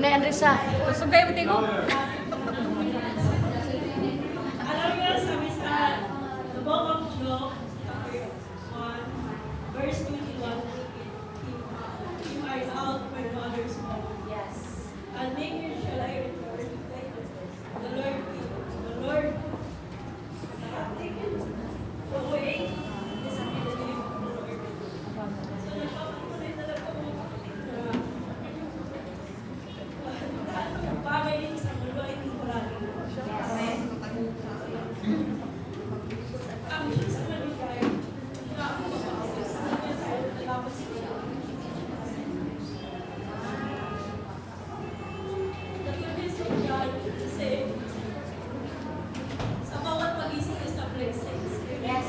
Inay Andresa. Sugay mo tigo. Alam niyo, sabi sa the book of Job, chapter 1, verse 21, you are out when others fall. Yes. And maybe shall I return to thy goodness. The Lord have taken away this ability of the Lord. So, nagpapatunay talaga po na bagay din sa mundo ay temporary. Ang sa maligay, na ako mapapasal sa kanya sa nalapas siya. The goodness of God kasi sa bawat pag-isip sa blessings. Yes.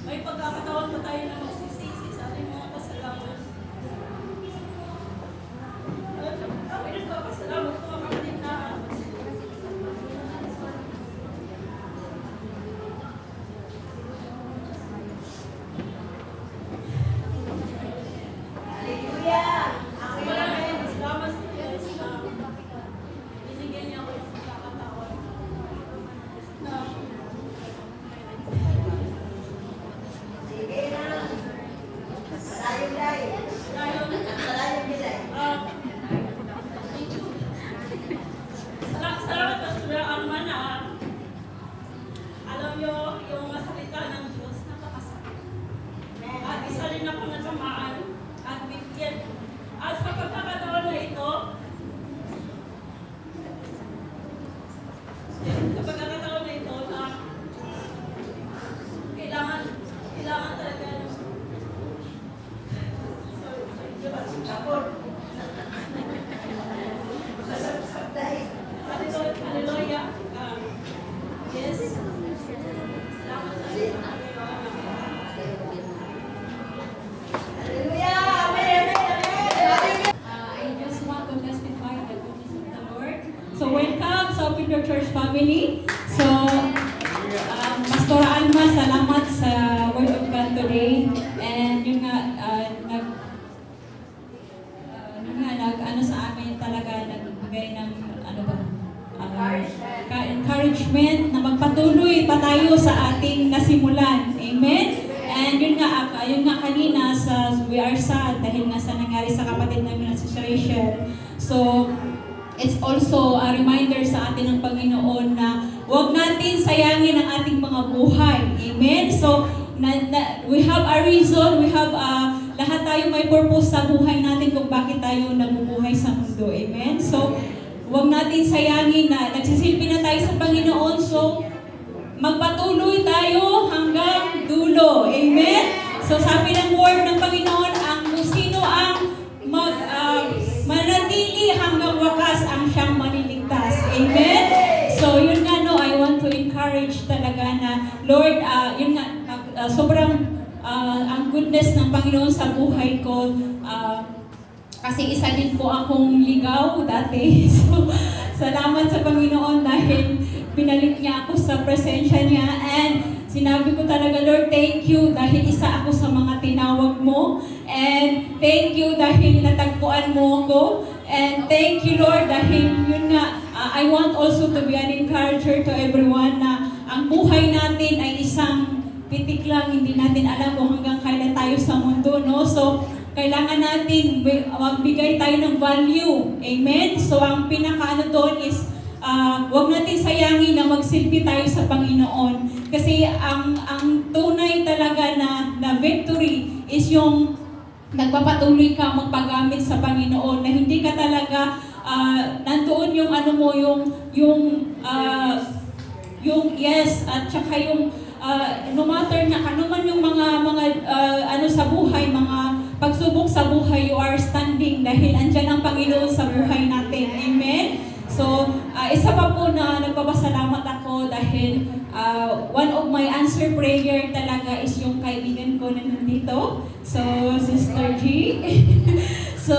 May pagkakataon pa tayo na magsisisi sa ating mga kasalanan. Ako ay nagpapasalamat ko ang kapatid na maraming salamat sa Diyos na binigyan niya ako ng pagkakataon na salamat sa Surah Al-Man'am. Alam niyo, yung mga salita ng Diyos, napakasakit. At isa rin ako natamaan at bigyan. At sa pagkakataon na ito, na kailangan talaga Hallelujah. Yes. Salamat sa Diyos. I just want to testify the goodness of the Lord. So welcome sa Open Door Church family. So, Pastor Alma, salamat sa Word of God today. And yun nga, ano sa amin talaga, nagbigay ng, ano ba, encouragement na magpatuloy pa tayo sa ating nasimulan. Amen? And yun nga kanina sa We Are Sad dahil nga sa nangyari sa kapatid namin na si Rachel. So, it's also a reminder sa atin ng Panginoon na huwag natin sayangin ang ating mga buhay. Amen? So, we have a reason, lahat tayo may purpose sa buhay natin kung bakit tayo nabubuhay sa mundo. Amen? So, huwag natin sayangin na nagsisilbi na tayo sa Panginoon. So, magpatuloy tayo hanggang dulo. Amen? So, sabi ng word ng Panginoon, ang kung sino ang manatili hanggang wakas ang siyang maniligtas. Amen? So, yun nga, no, I want to encourage talaga na, Lord, yun nga, sobrang ang goodness ng Panginoon sa buhay ko. Kasi isa din po akong ligaw dati. So, salamat sa Panginoon dahil pinalik niya ako sa presensya niya. And sinabi ko talaga, Lord, thank you dahil isa ako sa mga tinawag mo. And thank you dahil natagpuan mo ako. And thank you, Lord, dahil yun nga, I want also to be an encourager to everyone na ang buhay natin ay isang pitik lang, hindi natin alam kung hanggang kailan tayo sa mundo, no? So, kailangan natin magbigay tayo ng value. Amen? So, ang pinakaano doon is, huwag natin sayangin na magsilbi tayo sa Panginoon. Kasi ang tunay talaga na victory is yung nagpapatuloy ka magpagamit sa Panginoon, na hindi ka talaga nandoon yung ano mo, yung yes, at saka yung no matter na kanuman yung mga ano sa buhay, mga pagsubok sa buhay, you are standing dahil andyan ang Panginoon sa buhay natin. Amen? So, isa pa po na nagpapasalamat ako dahil one of my answer prayer talaga is yung kaibigan ko na nandito. So, Sister G. So,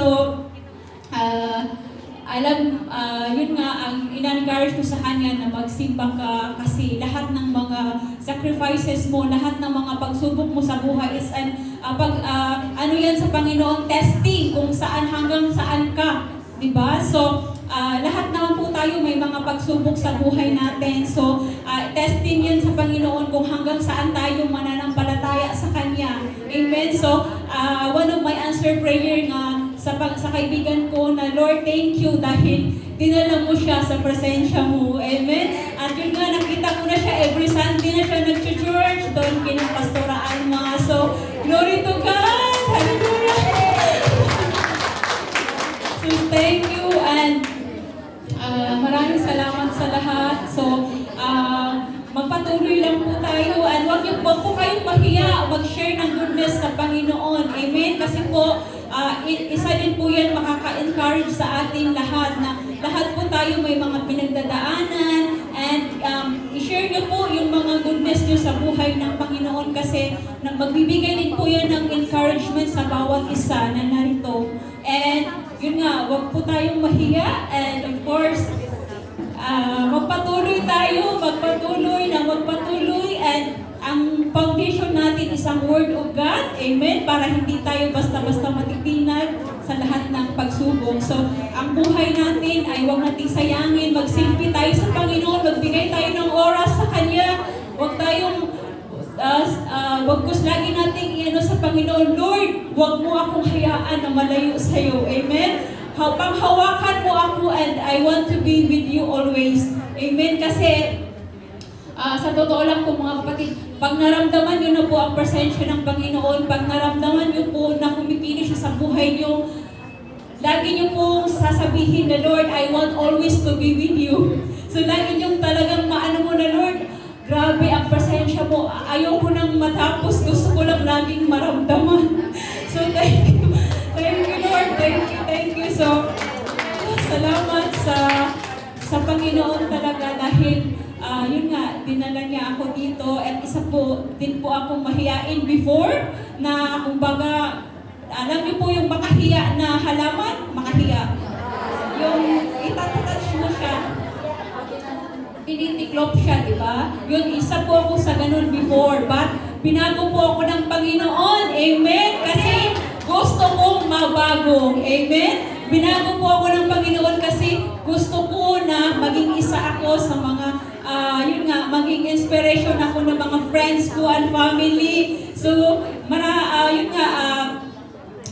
yun nga, ang in-encourage ko sa kanya na magsimba ka kasi lahat ng mga sacrifices mo, lahat ng mga pagsubok mo sa buhay is ano yan sa Panginoon, testing kung saan hanggang saan ka Diba? So, lahat naman po tayo may mga pagsubok sa buhay natin. So, testing yun sa Panginoon kung hanggang saan tayo mananampalataya sa Kanya. Amen? So, one of my answer prayer nga sa kaibigan ko na, Lord, thank you dahil dinala mo siya sa presensya mo. Amen? At yun nga, nakita ko na siya every Sunday na siya nag-church doon kinang Pastora Alma. So, glory to God! Hallelujah! So, thank you and maraming salamat sa lahat. So, magpatuloy lang po tayo and wag po kayong mahiya mag-share ng goodness sa Panginoon. Amen? Kasi po, isa din po yan makaka-encourage sa ating lahat na lahat po tayo may mga pinagdadaanan and i-share nyo po yung mga goodness nyo sa buhay ng Panginoon kasi magbibigay din po yan ng encouragement sa bawat isa na narito. And yun nga, wag po tayong mahiya and of course, magpatuloy and ang foundation natin is ang Word of God. Amen? Para hindi tayo basta-basta matitinag sa lahat ng pagsubok. So, ang buhay natin ay huwag nating sayangin. Magsilbi tayo sa Panginoon. Magbigay tayo ng oras sa Kanya. Huwag tayong wag ko lagi nating iano sa Panginoon, Lord, huwag mo akong hayaan na malayo sa iyo. Amen? Panghawakan mo ako and I want to be with you always. Amen? Kasi sa totoo lang po mga kapatid, pag naramdaman nyo na po ang presensya ng Panginoon, pag naramdaman nyo po na kumipili siya sa buhay nyo, lagi nyo pong sasabihin na, Lord, I want always to be with you. So lagi nyo talagang maano mo na, Lord, grabe ang presensya mo. Ayaw ko nang matapos. Gusto ko lang laging maramdaman. So, thank you. Thank you, Lord. Thank you. So, salamat sa Panginoon talaga dahil yun nga, dinala niya ako dito at isa po, din po akong mahiyain before na kumbaga, alam niyo po yung makahiya na halaman? Makahiya. Yung itatouch mo siya, tinitiklop siya, di ba? Yun, isa po ako sa ganun before. But, binago po ako ng Panginoon. Amen? Kasi gusto kong mabago. Amen? Binago po ako ng Panginoon kasi gusto ko na maging isa ako sa mga, yun nga, maging inspiration ako ng mga friends ko and family. So, yun nga,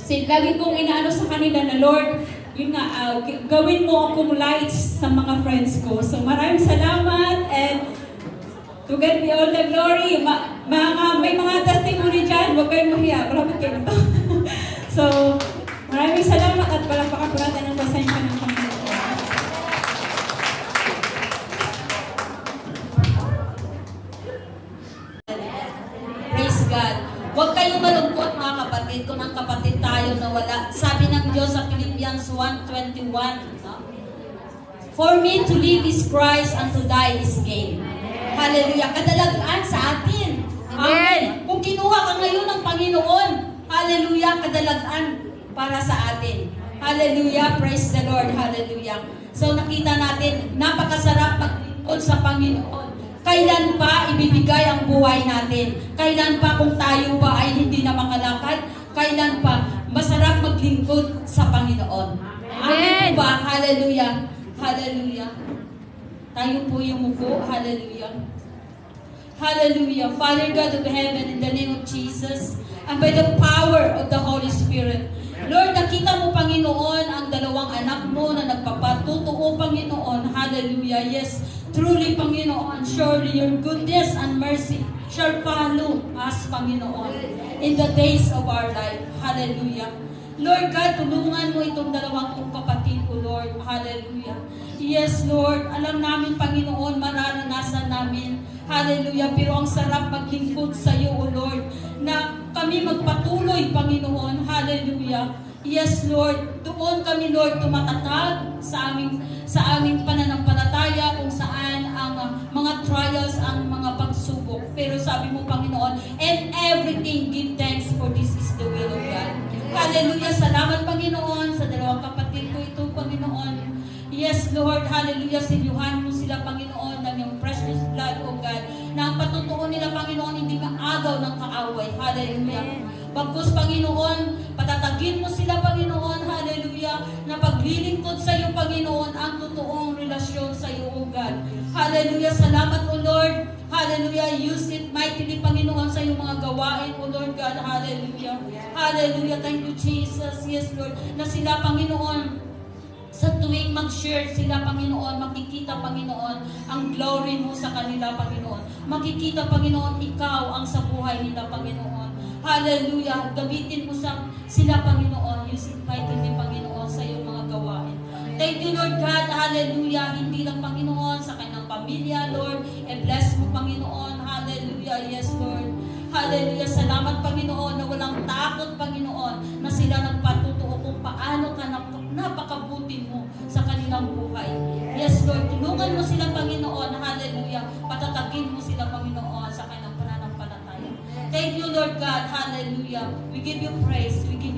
lagi kong inaano sa kanila na, Lord, yun nga, gawin mo akong lights sa mga friends ko. So maraming salamat and to God be all the glory. May mga testimony dyan, huwag kayong mahiya. Malapit kayo ito. So, maraming salamat at palakpakan po natin ang pasensya ng Panginoon. Praise God. Huwag kayong malungkot mga kapatid kung ang kapatid tayo na wala. Sabi ng Diyos sa Philippians 1:21, no? For me to live is Christ and to die is gain. Hallelujah. Kadalagaan sa atin. Amen. Kung kinuha ka ngayon ng Panginoon, hallelujah, kadalagaan para sa atin. Hallelujah. Praise the Lord. Hallelujah. So nakita natin, napakasarap maglingkod sa Panginoon. Kailan pa ibibigay ang buhay natin? Kailan pa kung tayo ba ay hindi na makalakad? Kailan pa masarap maglingkod sa Panginoon? Amen ba? Hallelujah. Hallelujah. Tayo po yung muko. Hallelujah. Hallelujah. Father God of heaven, in the name of Jesus, and by the power of the Holy Spirit, Lord, nakita mo, Panginoon, ang dalawang anak mo na nagpapatutuo, Panginoon. Hallelujah. Yes, truly, Panginoon, surely your goodness and mercy shall follow us, Panginoon, in the days of our life. Hallelujah. Lord God, tulungan mo itong dalawang kong kapatid ko, Lord. Hallelujah. Yes, Lord. Alam namin, Panginoon, mararanasan namin. Hallelujah. Pero ang sarap maglingkod sa iyo, O Lord, na kami magpatuloy, Panginoon. Hallelujah. Yes, Lord. Doon kami, Lord, tumatatag sa aming pananampalataya kung saan ang mga trials, ang mga pagsubok. Pero sabi mo, Panginoon, and everything give thanks for this is the will of God. Hallelujah. Salamat, Panginoon, sa dalawang kapatid ko ito, Panginoon. Yes, Lord. Hallelujah. Sinyuhan mo sila, Panginoon, ng iyong precious blood, O God, na ang patutuon nila, Panginoon, hindi maagaw ng kaaway. Hallelujah. Bagkus, Panginoon, patatagin mo sila, Panginoon, hallelujah, na paglilingkod sa iyo, Panginoon, ang totoong relasyon sa iyo, O God. Hallelujah, salamat, O Lord. Hallelujah, use it mightily, Panginoon, sa iyong mga gawain, O Lord God. Hallelujah. Hallelujah, thank you, Jesus. Yes, Lord, na sila, Panginoon, sa tuwing mag-share sila, Panginoon, makikita, Panginoon, ang glory mo sa kanila, Panginoon. Makikita, Panginoon, ikaw ang sa buhay nila, Panginoon. Hallelujah. Gamitin mo sila, Panginoon. Use it mightily, Panginoon, sa iyong mga gawain. Thank you, Lord God. Hallelujah. Hindi lang, Panginoon, sa kanyang pamilya, Lord. bless mo, Panginoon. Hallelujah. Yes, Lord. Hallelujah. Salamat, Panginoon, na walang takot, Panginoon, na sila nagpatutuo kung paano ka napakabuti mo sa kanilang buhay. Yes, Lord. Tulungan mo sila, Panginoon. Hallelujah. Patatagin mo sila, Panginoon, sa kanilang pananampalataya. Thank you, Lord God. Hallelujah. We give you praise. We give you